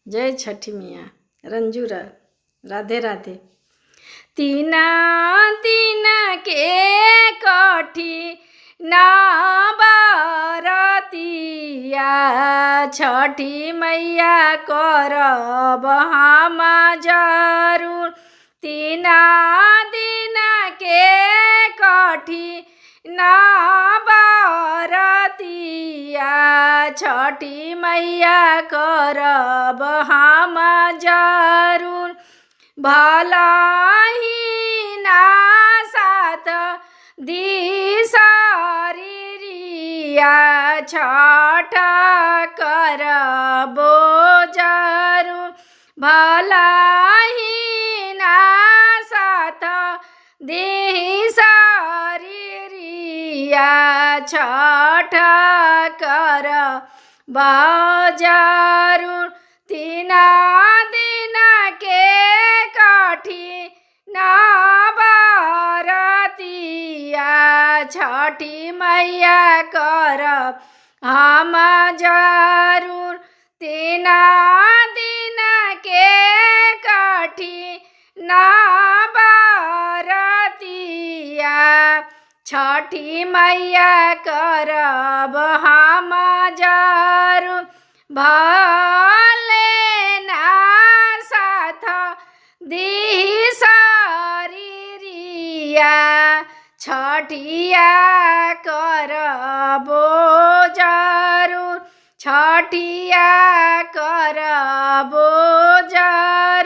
जय छठी मिया। रंजूरा राधे राधे। तीना तीन के कठी ना बारतिया छठी मैया करब हम जरूर। तीना दिन के कठी ना बारतिया छठी मैया करब हम जरूर। भलाही ना साथ दिशरिया छठ करबो जरूर। भलाही ना साथ दिशरिया छठ करबो जरूर। तीना दिन के कठी ना बारतिया छठी मैया करब हम जरूर। तीना दिन के कठी ना बारतिया छठी मैया करब हम जरूर। भले ना साथ दिशरिया छठिया करबो जरूर। छठिया करबो जरूर।